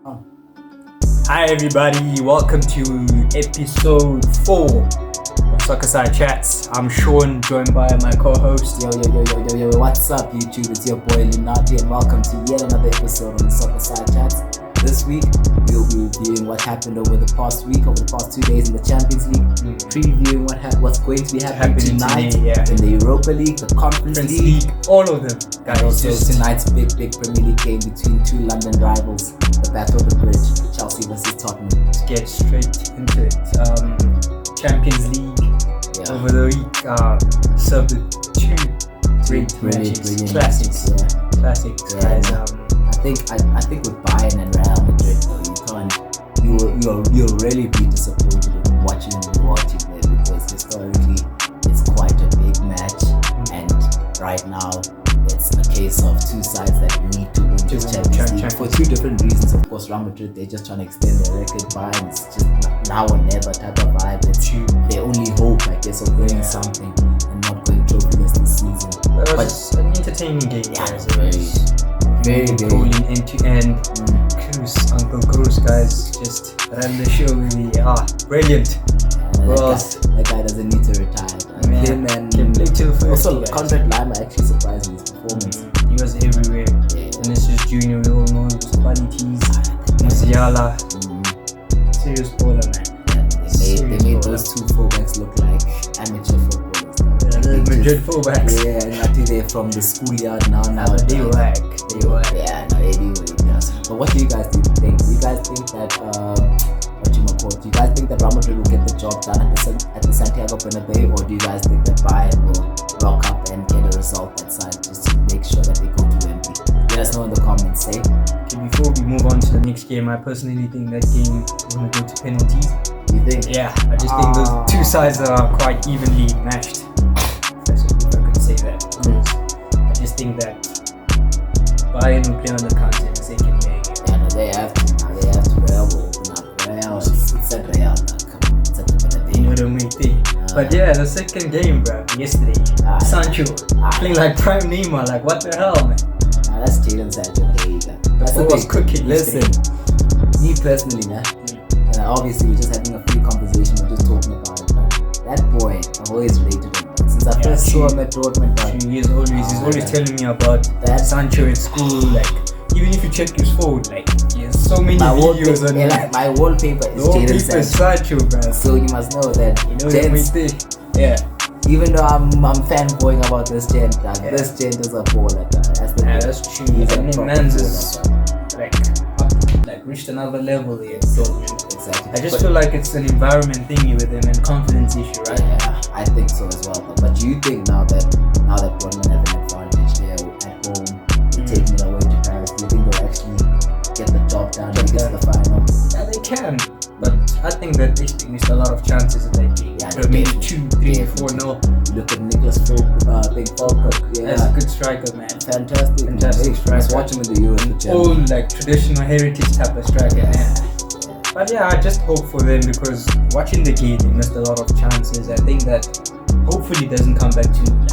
Oh. Hi everybody, welcome to episode 4 of Soccer Side Chats. I'm Sean, joined by my co-host. Yo, what's up YouTube? It's your boy Lunati and welcome to yet another episode on the Soccer Side Chats. This week, we'll be reviewing what happened over the past 2 days in the Champions League, previewing what's going to be happening tonight in the Europa League, the Conference League, all of them. And also tonight's big Premier League game between two London rivals, the Battle of the Bridge, Chelsea versus Tottenham. Let's get straight into it. Champions League over the week served with two great matches. Classics, guys. I think with Bayern and Real Madrid, though, you'll really be disappointed in watching there because historically it's quite a big match, and right now it's a case of two sides that need to win the Champions League for two different reasons. Of course, Real Madrid, they're just trying to extend their record. Bayern, it's just now or never type of vibe. It's their only hope, I guess, of winning something and not going trophyless this season. But it's an entertaining game, guys. Very rolling end to end. Uncle Cruz, guys, just ran the show really. Brilliant. That guy doesn't need to retire. Him and also Conrad Lima actually surprised in his performance. He was everywhere. Vinicius Junior, we all know his qualities. Musiala, serious baller, man. They made those two fullbacks look like amateur footballers. Madrid fullbacks. They're from the schoolyard now. They whack. They do. But what do you guys think? Do you guys think that do you guys think that Real Madrid will get the job done at the Santiago Bernabeu, or do you guys think that Bayern will rock up and get a result that side just to make sure that they go to Wembley? Let us know in the comments. Okay, before we move on to the next game, I personally think that game is going to go to penalties. You think? Yeah, I just think those two sides are quite evenly matched. If I could say that. I just think that Bayern will play on the counter in the second leg. Yeah, no, they have to. Real will open up. Real, it's a Real now. Come on, it's a Bernabeu. You know the main thing. But yeah, the second game, bro, yesterday, Sancho playing like prime Neymar. Like, what the hell, man? That's Jadon Sancho. That's the was cooking. Listen, me personally, man, and obviously we're just having a free conversation, we're just talking about it, man. That boy, I've always rated him. Since I first saw him at Dortmund, he's always telling me about that Sancho at school. Like, even if you check his phone, like, he has so many videos on it. My wallpaper is Jadon Sancho, bro. So you must know that. Even though I'm fanboying about this gent, this gent is a baller. That's true. Man's is like reached another level here. So exactly. I just feel like it's an environment thingy with him and confidence issue, right? Yeah, I think so as well. But do you think now that Dortmund have an advantage there at home, taking it away to Paris, do you think they'll actually get the job done and get to the final? Yeah, they can. But I think that they missed a lot of chances in that game. Maybe 2, 3, 4, no. Look at Nicholas Fulkirk. That's a good striker, man. Fantastic striker. I was watching with the Euros. Old, like, traditional heritage type of striker, man. But yeah, I just hope for them because watching the game, they missed a lot of chances. I think that hopefully it doesn't come back to them.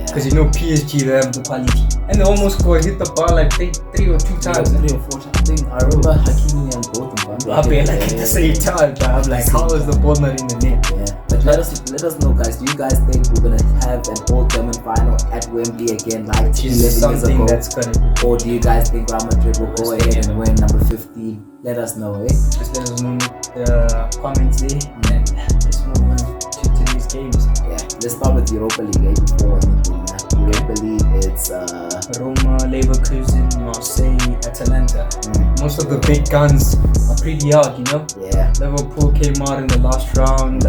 Because you know PSG, they have the quality. And they almost hit the bar like 3 or 2 times. 3 or 4 times. I remember Hakimi and both of them. At the same time, but I'm like, how is the ball not in the net? But let us know, guys. Do you guys think we're gonna have an all-German final at Wembley again, like 11 years ago? That's gonna be. Or do you guys think Real Madrid will go ahead and win number 15? Let us know, Just let us know in the comments there, and let's move on to these games. Yeah, let's start with Europa League, before anything. Europa League, it's Roma, Leverkusen, Marseille, Atalanta. Most of the big guns are pretty out, you know? Yeah. Liverpool came out in the last round.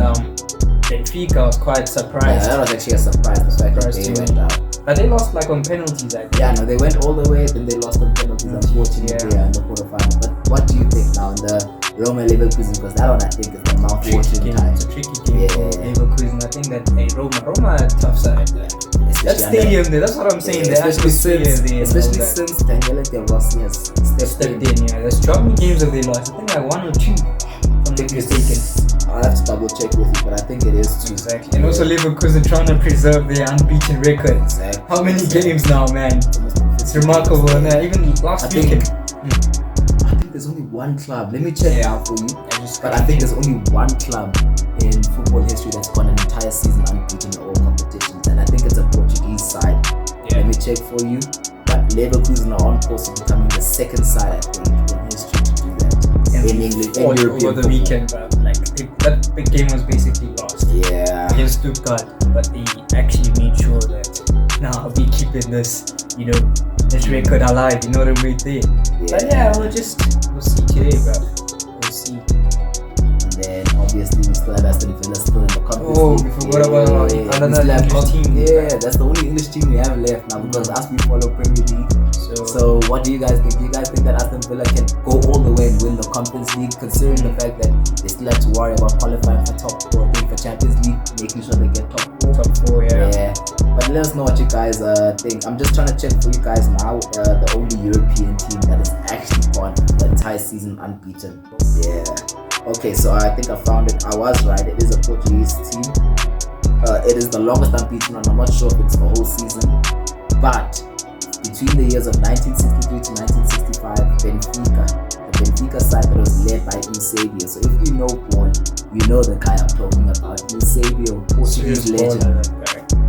Benfica, I was quite surprised. Yeah, that was actually a surprise. The fact that they went out. But they lost like on penalties, I think. Yeah, no, they went all the way, then they lost on penalties, unfortunately, in the quarterfinal. But what do you think now in the Roma Leverkusen? Because that one I think is the mouth-watering time. It's a tricky game for Leverkusen. I think that Roma a tough side. That stadium there, that's what I'm saying. Especially since Daniele De Rossi has stepped in. There's how many games have they lost? I think like 1 or 2 from the mistaken. I'll have to double check with you, but I think it is 2. Exactly. And also Leverkusen trying to preserve their unbeaten record. Exactly. How many games now, man? It's remarkable. And even last weekend. I think there's only one club. Let me check now for you. But I think there's only one club in football history that's gone an entire season unbeaten in all competitions, and I think it's a Portuguese side. Let me check for you. But Leverkusen are on course to becoming the second side, I think, in history to do that. And in England, in over European the weekend, bro. Like that big game was basically lost. Yeah. Against Stuttgart, but they actually made sure that now we keeping this, this record alive. You know what I mean? But we'll see today, bro. We'll see. And then obviously we still have Aston Villa still in the Conference League. We forgot about another English team. Yeah, that's the only English team we have left now because us we follow Premier League. So what do you guys think? Do you guys think that Aston Villa can go all the way and win the Conference League, considering the fact that they still have to worry about qualifying for top 4, I think for Champions League, making sure they get top 4? Top 4, yeah. But let us know what you guys think. I'm just trying to check for you guys now. The only European team that has actually gone the entire season unbeaten. Yeah. Okay, so I think I found it. I was right. It is a Portuguese team. It is the longest unbeaten, and I'm not sure if it's the whole season. But between the years of 1963 to 1965, the Benfica side that was led by Eusebio. So if you know ball, you know the guy I'm talking about. Eusebio, Portuguese legend.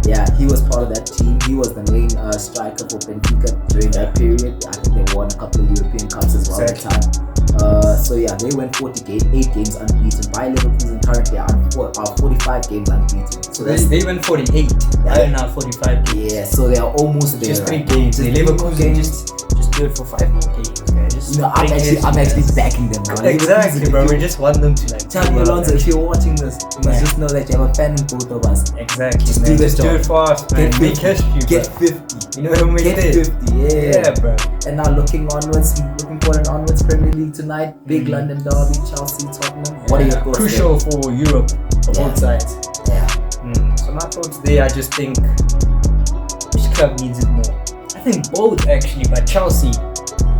Yeah, he was part of that team. He was the main striker for Benfica during that period. I think they won a couple of European Cups as well at the time. So yeah, they went 48 games unbeaten. Bayer Leverkusen currently are 45 games unbeaten. So they went 48. They're now 45 games. Yeah, so they are almost there. Just 3 games. Leverkusen just do it for 5 more games. Okay? I'm actually backing them now. Exactly, bro. We just want them to Xabi Alonso, if you're watching this, you must just know that you have a fan in both of us. Exactly, just man. do this job. Do it for us, man. Make history, bro. Get 50. You know what I mean? Get 50, yeah, bro. And now looking for an onwards Premier League tonight. Big London derby, Chelsea, Tottenham. What are your thoughts? Crucial for Europe, for both sides. Yeah. So my thoughts there, I just think which club needs it more? I think both actually, but Chelsea,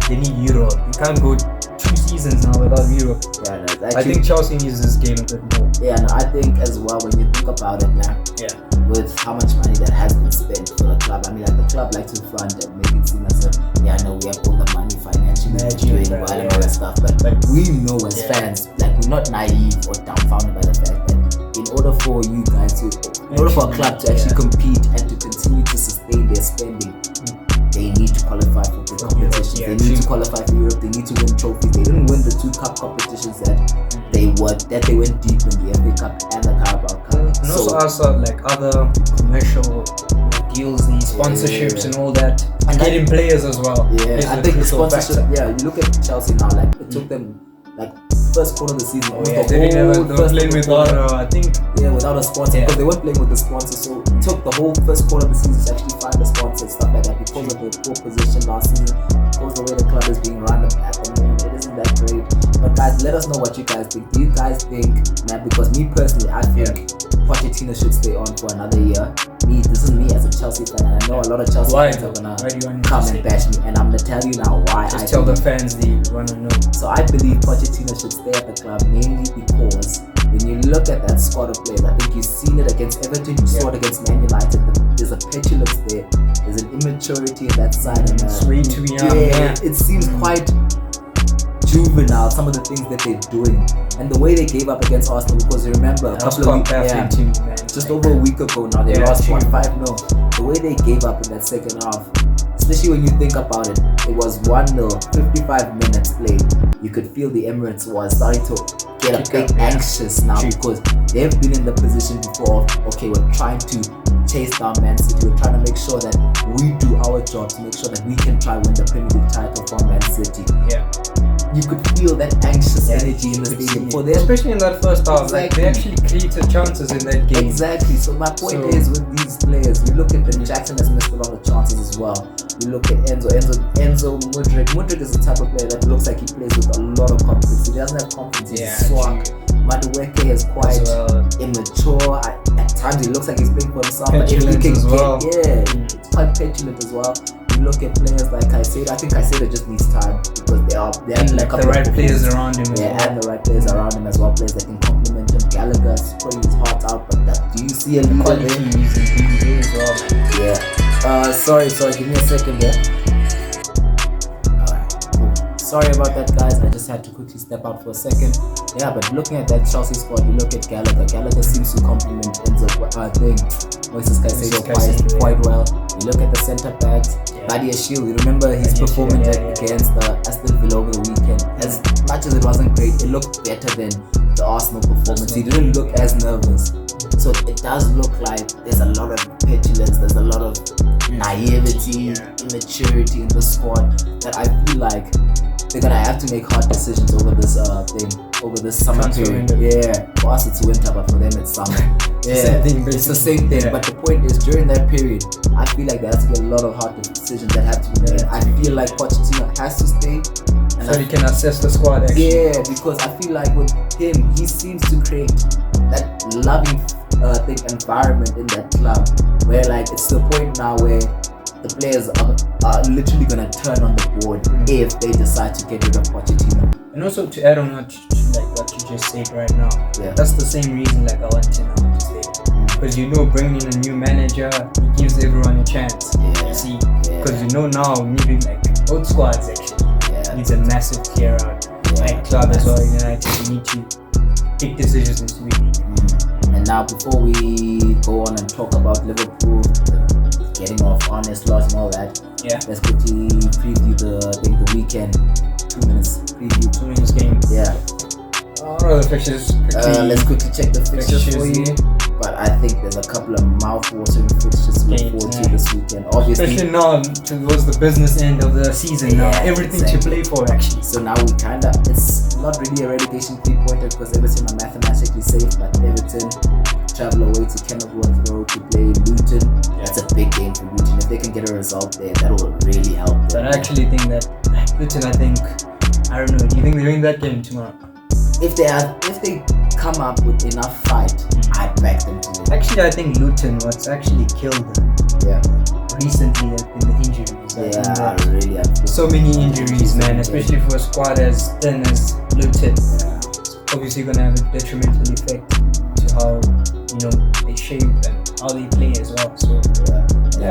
they need Europe. You can't go 2 seasons now without Europe. Yeah, no, I think Chelsea needs this game a bit more. Yeah, no, I think as well when you think about it now. Yeah. With how much money that has been spent for the club. I mean, like the club likes to front and make it seem as if, yeah, I know we have all the money financially doing well and all that stuff, but we know as fans, like we're not naive or dumbfounded by the fact that in order for you guys to, in order for a club to actually compete and to continue to sustain their spending, they need to qualify for the competitions. They need to qualify for Europe. They need to win trophies. They didn't win the 2 cup competitions that they went deep in the FA Cup and the Carabao Cup. And also like other commercial deals, the sponsorships and all that, and getting players as well. Yeah, I think the sponsorship. Yeah, you look at Chelsea now. Like it took them like first quarter of the season. They were playing without I think. Yeah, without a sponsor because they weren't playing with the sponsor. So it took the whole first quarter of the season to actually find a sponsor and stuff like that because of the poor position last season. Because the way the club is being run at the moment, it isn't that great. But guys, let us know what you guys think. Do you guys think, man? Because me personally, I think Pochettino should stay on for another year. This is me as a Chelsea fan, and I know a lot of Chelsea fans are gonna come and bash me, and I'm gonna tell you now why. Just tell the fans they wanna know. So I believe Pochettino should stay at the club mainly because when you look at that squad of players, I think you've seen it against Everton, you saw it against Man United. There's a petulance there, there's an immaturity in that side, and it's way too young. It seems quite juvenile, some of the things that they're doing, and the way they gave up against Arsenal, because you remember a couple of weeks, just over a week ago now, they lost 1-5-0. The way they gave up in that second half, especially when you think about it, it was 1-0, 55 minutes played. You could feel the Emirates was starting to get a bit anxious now because they've been in the position before of, okay, we're trying to chase down Man City, we're trying to make sure that we do our job to make sure that we can try win the Premier League title from Man City. You could feel that anxious energy in the stadium for them, especially in that first half. Like they actually created chances in that game. Exactly. So my point is with these players, you look at them. Jackson has missed a lot of chances as well. You look at Enzo, Mudryk. Mudryk is the type of player that looks like he plays with a lot of confidence. He doesn't have confidence. He's swag. Madueke is quite immature. At times he looks like he's playing for himself. Petulant as well. It's quite petulant as well. You look at players like Caicedo. I think Caicedo just needs time because they have like the right players around him. And the right players around him as well. Players that can complement him. Gallagher's putting his heart out, but do you see a leader there? As well, man. Yeah. Sorry. Give me a second there. Alright, cool. sorry about that, guys. I just had to quickly step out for a second. Yeah, but looking at that Chelsea squad, you look at Gallagher. Gallagher seems to complement Enzo Moises Caicedo quite well. You look at the centre backs, Badia Shield. You remember his performance against Aston Villa over the weekend. As much as it wasn't great, it looked better than the Arsenal performance. He didn't look as nervous. So it does look like there's a lot of petulance, there's a lot of naivety, immaturity in the squad that I feel like they're gonna have to make hard decisions over this over this summer period. Yeah, for us it's winter, but for them it's summer. Yeah, it's the same thing. But the point is, during that period, I feel like there has to be a lot of hard decisions that have to be made. I feel like Pochettino has to stay. And so he can assess the squad actually. Yeah, because I feel like with him, he seems to create that loving environment in that club where like it's the point now where the players are literally gonna turn on the board if they decide to get rid of Pochettino. And also to add on what you just said right now, that's the same reason like I want to stay. Because bringing in a new manager, he gives everyone a chance. You see, because now maybe like old squads actually needs a massive clear out. Like club as well, United, we need to take decisions this week. And now before we go on and talk about Liverpool getting off honest loss and all that, let's quickly preview the weekend. 2 minutes preview. 2 minutes game. Yeah. The fixtures. Let's quickly check the fixtures for you. But I think there's a couple of mouth-watering fixtures to look forward to this weekend. Obviously, especially now towards the business end of the season. Now everything to play for actually. So now we it's not really a relegation 3-pointer because Everton are mathematically safe, but Everton travel away to Kenilworth Road to play Luton. That's a big game for Luton. If they can get a result there, that will really help them. But I actually think that Luton, I don't know. Do you think they're in that game tomorrow? If they come up with enough fight, I back them to win. Actually, I think Luton, what's actually killed them recently has been the injuries. Really. So many injuries, man, especially for a squad as thin as Luton. It's obviously going to have a detrimental effect to how they shape and how they play as well. So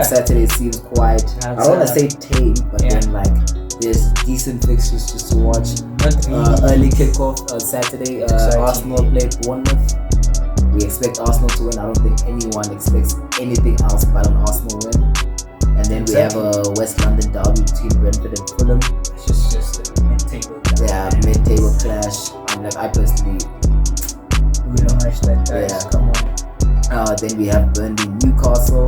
Saturday seems quite. I don't want to say tame, but then like there's decent fixtures just to watch. Early kickoff on Saturday. Arsenal play Bournemouth. We expect Arsenal to win. I don't think anyone expects anything else but an Arsenal win. And then we have a West London derby between Brentford and Fulham. It's just a mid-table clash. Yeah, mid-table clash. I personally, come on. Then we have Burnley Newcastle.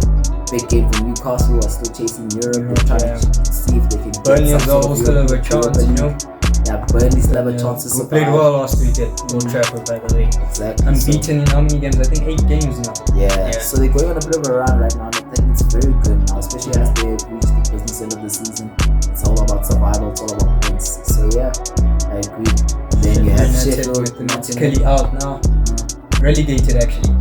Big game for Newcastle, who are still chasing Europe. They're trying to see if they can Burnley get some sort of still have a chance, Yeah, Burnley still have a chance to survive. Played well last week at Old Trafford, by the way. Exactly. Unbeaten in how many games? I think 8 games now. Yeah. So they're going on a bit of a run right now, and I think it's very good now, especially as they reach the business end of the season. It's all about survival, it's all about points. So yeah, I agree. Then you have Sheffield automatically out now. Relegated actually.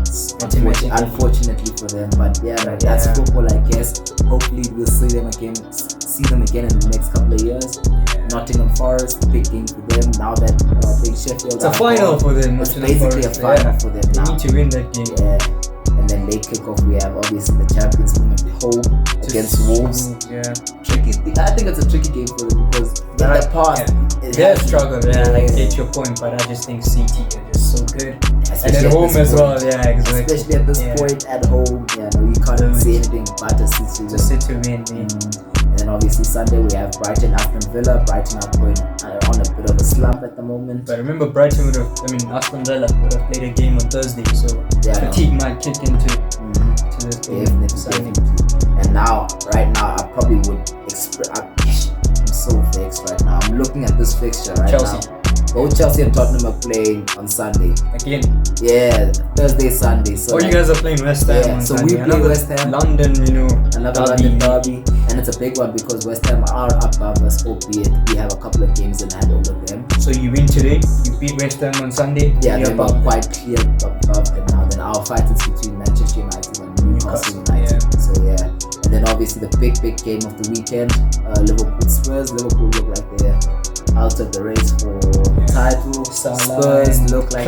Unfortunately for them, but that's football, I guess. Hopefully we'll see them again in the next couple of years. Nottingham Forest, big game for them. Now that I think Sheffield. It's a final for them. It's basically a final for them. They need to win that game. Yeah. And then late kickoff, we have obviously the champions being at home against Wolves. Tricky. I think it's a tricky game for them because in the past they struggled. I get your point, but I just think City are just so good. And at home as well, exactly. Especially at this point at home, you can't say anything but a City. Just sit to win. And then obviously Sunday we have Brighton, Aston Villa. Brighton are going on a bit of a slump at the moment. But remember, Aston Villa would have played a game on Thursday, so fatigue might kick into this game. Definitely. And right now, I probably would I'm so vexed right now. I'm looking at this fixture right now. Both Chelsea and Tottenham are playing on Sunday. Again? Yeah, Thursday, Sunday. So you guys are playing West Ham on so Sunday. We play West Ham. London, another London derby. And it's a big one because West Ham are above us, albeit we have a couple of games in hand over them. So you win today, you beat West Ham on Sunday. Yeah, they're quite clear above them now. Then our fight is between Manchester United and Newcastle United. So and then obviously the big game of the weekend, Liverpool Spurs. Liverpool look like they're out of the race for title. Spurs look like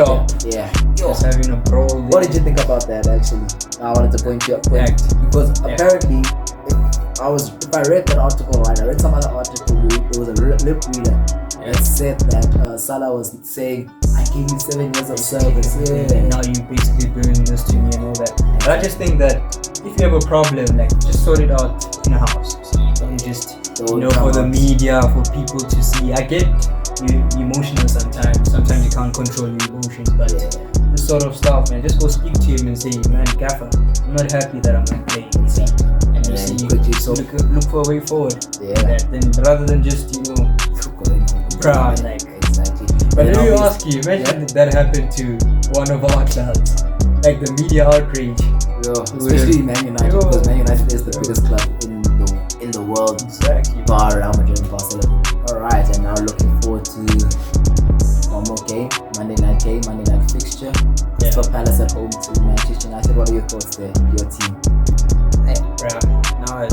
just having a brawl. What did you think about that actually? I wanted to point you up because apparently if I read that article right, I read some other article. It was a lip reader that said that Salah was saying, I gave you 7 years of service. And now you basically doing this to me and all that. But I just think that if you have a problem, like just sort it out in a house. So you don't just for the media, for people to see. I get you emotional sometimes. Sometimes you can't control your emotions, but this sort of stuff, man, just go speak to him and say, man, Gaffer, I'm not happy that I'm not playing. And you see, look for a way forward. Then rather than just bruh, like. Exactly. But let me ask you, imagine that happened to one of our clubs, like the media outrage. Especially Man United, because Man United is the biggest club in the world, bar Real Madrid and Barcelona. Alright, and now looking forward to one more game, Monday night fixture. Crystal Palace at home to Manchester United. What are your thoughts there, your team? Hey, bro, now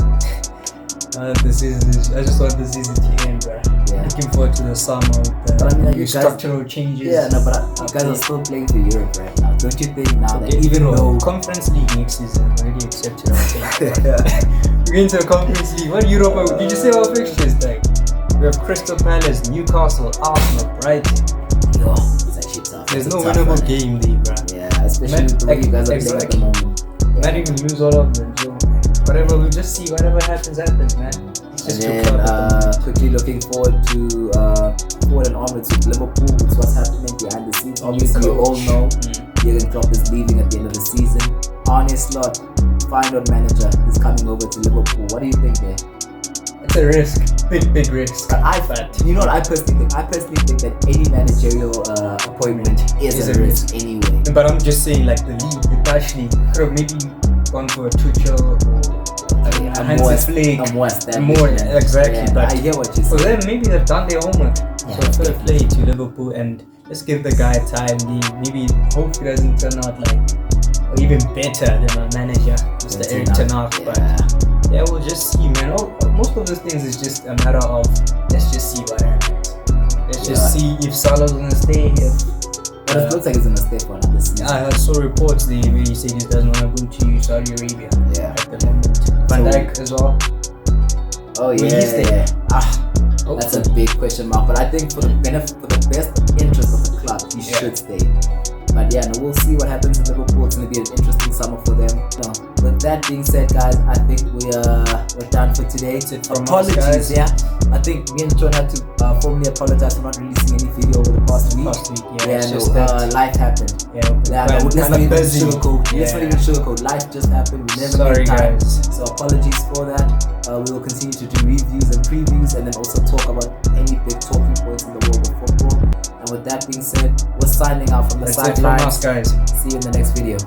that the season is, I just want the season to end, bro. Looking forward to the summer with the new structural changes. But you guys are still playing for Europe right now. Don't you think now that even though Conference League next season already accepted our thing? We're going to a Conference League. What Europa? Did you say our fixtures like? We have Crystal Palace, Newcastle, Arsenal, Brighton. It's actually tough. There's no winnable game there, bro. Especially with the way you guys are playing at the moment. Not even lose all of them. So whatever, we'll just see. Whatever happens, man. And then quickly looking forward to forward and onwards with Liverpool. It's what's happening behind the scenes. Obviously, we all know Jurgen Klopp is leaving at the end of the season. Arne Slot, Feyenoord manager, is coming over to Liverpool. What do you think there? It's a risk, big risk. You know what I personally think? I personally think that any managerial appointment is a risk anyway. But I'm just saying, like the league, it actually could have maybe gone for a Tuchel or Hansi Flick. Exactly. But I hear what you're saying. For them, maybe they've done their homework. So fair play to Liverpool and just give the guy time. Maybe hopefully it doesn't turn out like or even better than our manager, Mr. Eric Ten Hag. But we'll just see, man. Most of those things is just a matter of let's just see what happens. Let's just see if Salah's gonna stay here. But it looks like he's gonna stay for another season. I saw reports where he said he doesn't want to go to Saudi Arabia at the moment. Van Dijk as well. That's a big question mark. But I think for the best interest of the club, he should stay. But we'll see what happens in Liverpool. It's going to be an interesting summer for them. With that being said, guys, I think we're done for today. Apologies, I think me and John had to formally apologize for not releasing any video over the past week. Life happened. Let's not even sugarcoat. Life just happened. We never made time. Guys. So apologies for that. We will continue to do reviews and previews, and then also talk about any big talking points in the world of football. And with that being said, we're signing out from the sidelines. Guys. See you in the next video.